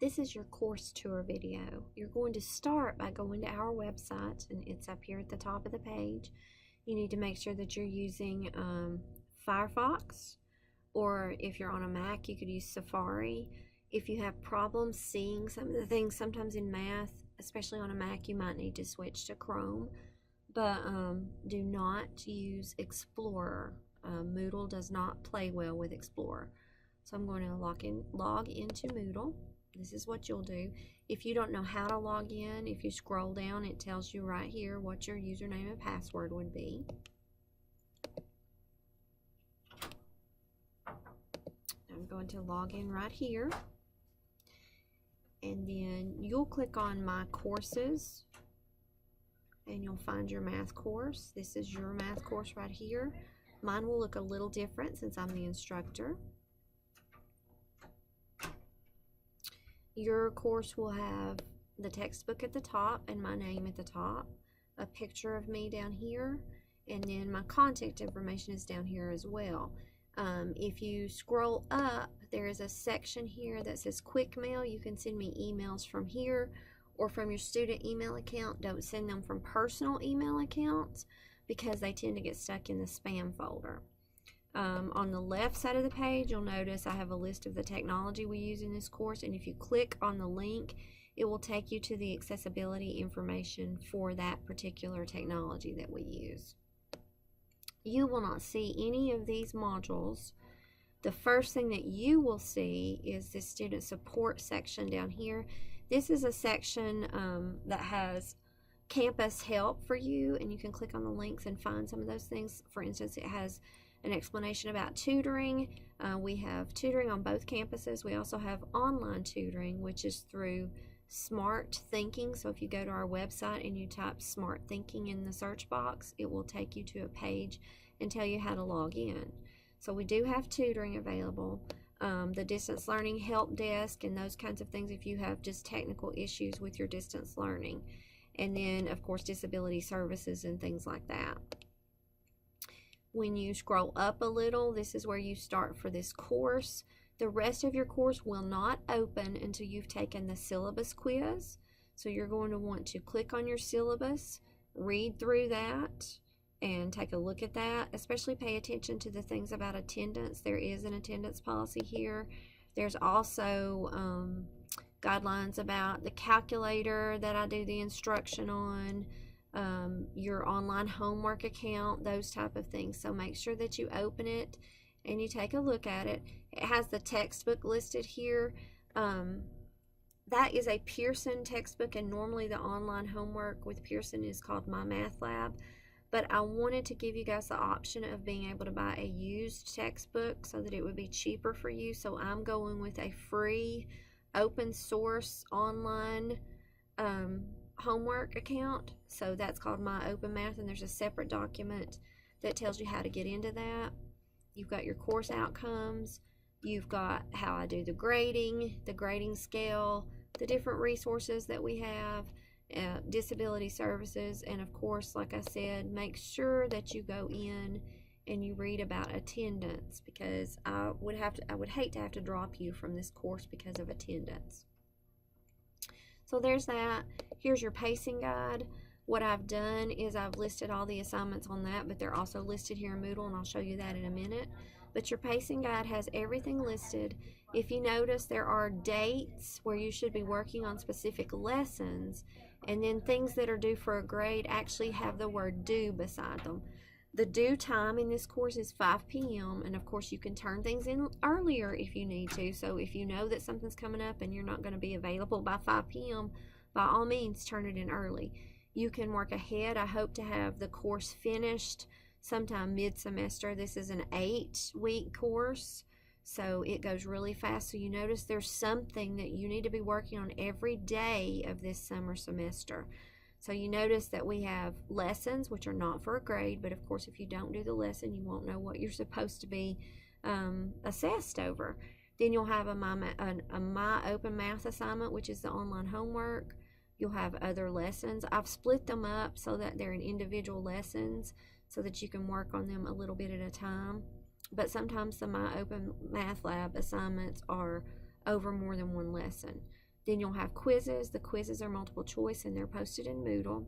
This is your course tour video. You're going to start by going to our website, and it's up here at the top of the page. You need to make sure that you're using Firefox, or if you're on a Mac, you could use Safari. If you have problems seeing some of the things, sometimes in math, especially on a Mac, you might need to switch to Chrome, but do not use Explorer. Moodle does not play well with Explorer. So I'm going to log into Moodle. This is what you'll do. If you don't know how to log in, if you scroll down, it tells you right here what your username and password would be. I'm going to log in right here. And then you'll click on My Courses, and you'll find your math course. This is your math course right here. Mine will look a little different since I'm the instructor. Your course will have the textbook at the top and my name at the top, a picture of me down here, and then my contact information is down here as well. If you scroll up, there is a section here that says Quick Mail. You can send me emails from here or from your student email account. Don't send them from personal email accounts because they tend to get stuck in the spam folder. On the left side of the page, you'll notice I have a list of the technology we use in this course, and if you click on the link, it will take you to the accessibility information for that particular technology that we use. You will not see any of these modules. The first thing that you will see is this student support section down here. This is a section that has campus help for you, and you can click on the links and find some of those things. For instance, it has an explanation about tutoring. We have tutoring on both campuses. We also have online tutoring, which is through Smart Thinking. So if you go to our website and you type Smart Thinking in the search box, it will take you to a page and tell you how to log in. So we do have tutoring available. The distance learning help desk and those kinds of things if you have just technical issues with your distance learning. And then, of course, disability services and things like that. When you scroll up a little, this is where you start for this course. The rest of your course will not open until you've taken the syllabus quiz. So you're going to want to click on your syllabus, read through that, and take a look at that. Especially pay attention to the things about attendance. There is an attendance policy here. There's also guidelines about the calculator that I do the instruction on, your online homework account, those type of things. So make sure that you open it and you take a look at it. It has the textbook listed here. That is a Pearson textbook, and normally the online homework with Pearson is called My Math Lab. But I wanted to give you guys the option of being able to buy a used textbook so that it would be cheaper for you. So I'm going with a free open source online homework account. So that's called My Open Math, and there's a separate document that tells you how to get into that. You've got your course outcomes, you've got how I do the grading scale, the different resources that we have, disability services, and of course, like I said, make sure that you go in and you read about attendance, because I would hate to have to drop you from this course because of attendance. So there's that. Here's your pacing guide. What I've done is I've listed all the assignments on that, but they're also listed here in Moodle, and I'll show you that in a minute. But your pacing guide has everything listed. If you notice, there are dates where you should be working on specific lessons, and then things that are due for a grade actually have the word due beside them. The due time in this course is 5 p.m. and of course you can turn things in earlier if you need to. So if you know that something's coming up and you're not going to be available by 5 p.m., by all means turn it in early. You can work ahead. I hope to have the course finished sometime mid-semester. This is an 8-week course, so it goes really fast. So you notice there's something that you need to be working on every day of this summer semester. So you notice that we have lessons, which are not for a grade, but of course if you don't do the lesson, you won't know what you're supposed to be assessed over. Then you'll have a My Open Math assignment, which is the online homework. You'll have other lessons. I've split them up so that they're in individual lessons so that you can work on them a little bit at a time. But sometimes the My Open Math Lab assignments are over more than one lesson. Then you'll have quizzes. The quizzes are multiple choice and they're posted in Moodle.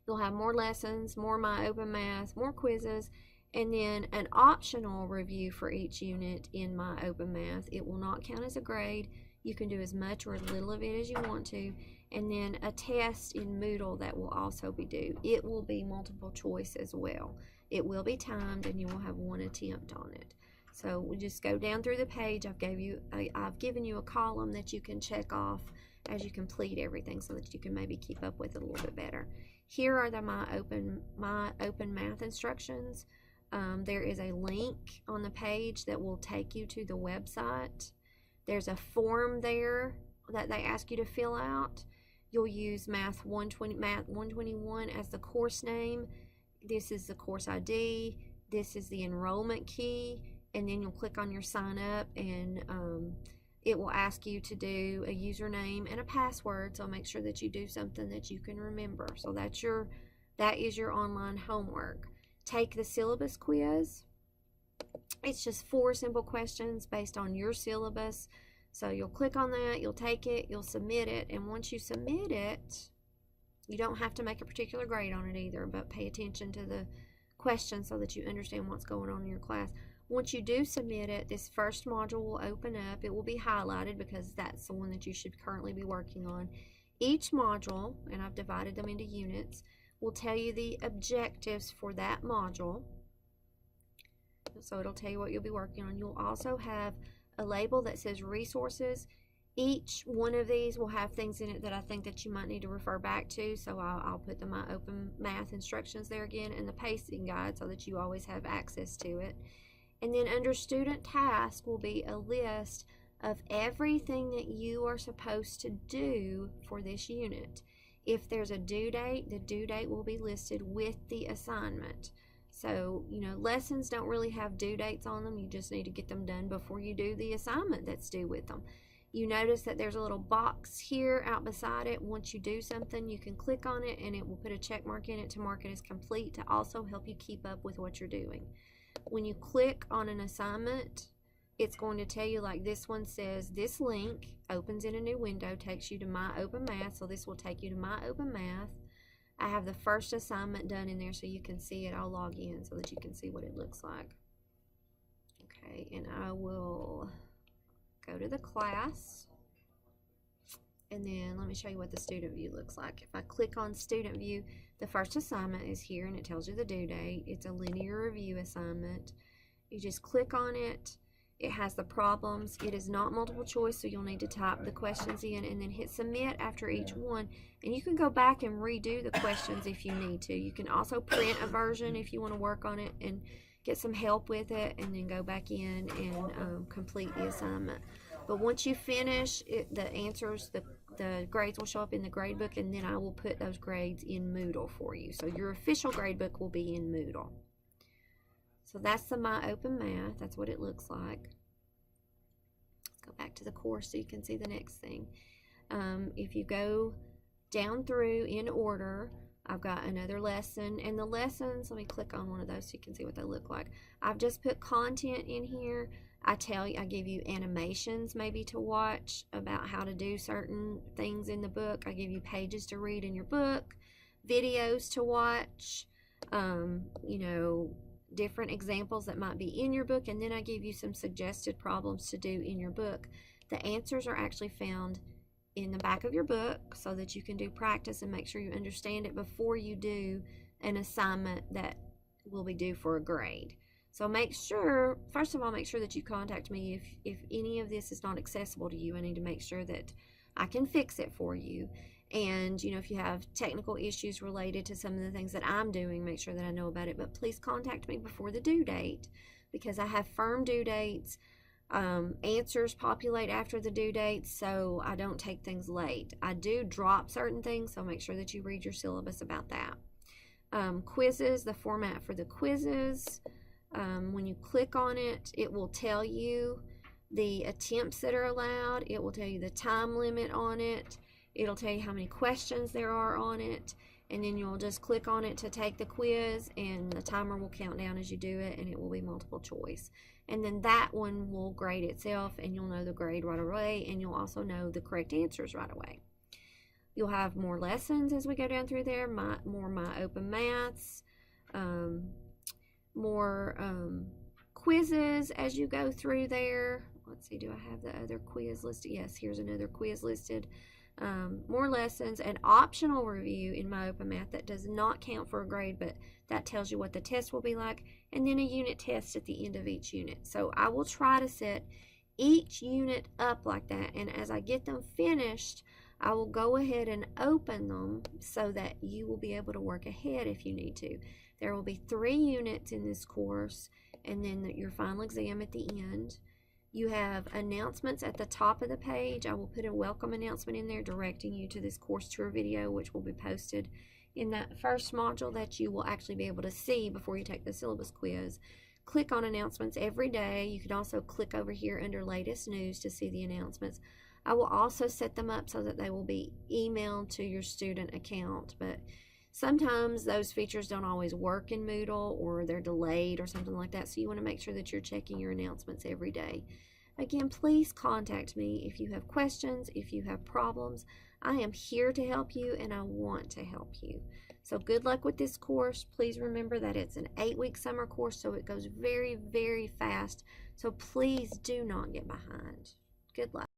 You'll have more lessons, more My Open Math, more quizzes, and then an optional review for each unit in My Open Math. It will not count as a grade. You can do as much or as little of it as you want to. And then a test in Moodle that will also be due. It will be multiple choice as well. It will be timed and you will have one attempt on it. So we just go down through the page. I've given you a column that you can check off as you complete everything so that you can maybe keep up with it a little bit better. Here are the My Open Math instructions. There is a link on the page that will take you to the website. There's a form there that they ask you to fill out. You'll use Math 121 as the course name. This is the course ID. This is the enrollment key. And then you'll click on your sign up and it will ask you to do a username and a password. So make sure that you do something that you can remember. So that is your online homework. Take the syllabus quiz. It's just 4 simple questions based on your syllabus. So you'll click on that, you'll take it, you'll submit it, and once you submit it, you don't have to make a particular grade on it either, but pay attention to the questions so that you understand what's going on in your class. Once you do submit it, this first module will open up. It will be highlighted because that's the one that you should currently be working on. Each module, and I've divided them into units, will tell you the objectives for that module. So it'll tell you what you'll be working on. You'll also have a label that says resources. Each one of these will have things in it that I think that you might need to refer back to. So I'll put the My Open Math instructions there again and the pacing guide so that you always have access to it. And then under student task will be a list of everything that you are supposed to do for this unit. If there's a due date, the due date will be listed with the assignment. So, lessons don't really have due dates on them. You just need to get them done before you do the assignment that's due with them. You notice that there's a little box here out beside it. Once you do something, you can click on it and it will put a check mark in it to mark it as complete to also help you keep up with what you're doing. When you click on an assignment, it's going to tell you, like this one says, this link opens in a new window, takes you to My Open Math. So this will take you to My Open Math. I have the first assignment done in there so you can see it. I'll log in so that you can see what it looks like. Okay, and I will go to the class. And then let me show you what the student view looks like. If I click on student view, the first assignment is here and it tells you the due date. It's a linear review assignment. You just click on it. It has the problems. It is not multiple choice, so you'll need to type the questions in and then hit submit after each one. And you can go back and redo the questions if you need to. You can also print a version if you want to work on it and get some help with it, and then go back in and complete the assignment. But once you finish it, the answers, the grades will show up in the grade book, and then I will put those grades in Moodle for you. So your official grade book will be in Moodle. So that's the My Open Math. That's what it looks like. Let's go back to the course so you can see the next thing. If you go down through in order, I've got another lesson. And the lessons, let me click on one of those so you can see what they look like. I've just put content in here. I give you animations maybe to watch about how to do certain things in the book. I give you pages to read in your book, videos to watch, different examples that might be in your book, and then I give you some suggested problems to do in your book. The answers are actually found in the back of your book so that you can do practice and make sure you understand it before you do an assignment that will be due for a grade. So first of all, make sure that you contact me if any of this is not accessible to you. I need to make sure that I can fix it for you. And, if you have technical issues related to some of the things that I'm doing, make sure that I know about it. But please contact me before the due date because I have firm due dates. Answers populate after the due date, so I don't take things late. I do drop certain things, so make sure that you read your syllabus about that. Quizzes, the format for the quizzes. When you click on it, it will tell you the attempts that are allowed. It will tell you the time limit on it. It'll tell you how many questions there are on it, and then you'll just click on it to take the quiz, and the timer will count down as you do it, and it will be multiple choice. and then that one will grade itself, and you'll know the grade right away, and you'll also know the correct answers right away. You'll have more lessons as we go down through there, more My Open Maths, more quizzes as you go through there. Let's see, do I have the other quiz listed? Yes, here's another quiz listed. More lessons, an optional review in My Open Math that does not count for a grade, but that tells you what the test will be like, and then a unit test at the end of each unit. So I will try to set each unit up like that, and as I get them finished, I will go ahead and open them so that you will be able to work ahead if you need to. There will be 3 units in this course, and then your final exam at the end. You have announcements at the top of the page. I will put a welcome announcement in there directing you to this course tour video, which will be posted in that first module that you will actually be able to see before you take the syllabus quiz. Click on announcements every day. You can also click over here under latest news to see the announcements. I will also set them up so that they will be emailed to your student account, but sometimes those features don't always work in Moodle, or they're delayed or something like that, so you want to make sure that you're checking your announcements every day. Again, please contact me if you have questions, if you have problems. I am here to help you, and I want to help you. So good luck with this course. Please remember that it's an 8-week summer course, so it goes very, very fast. So please do not get behind. Good luck.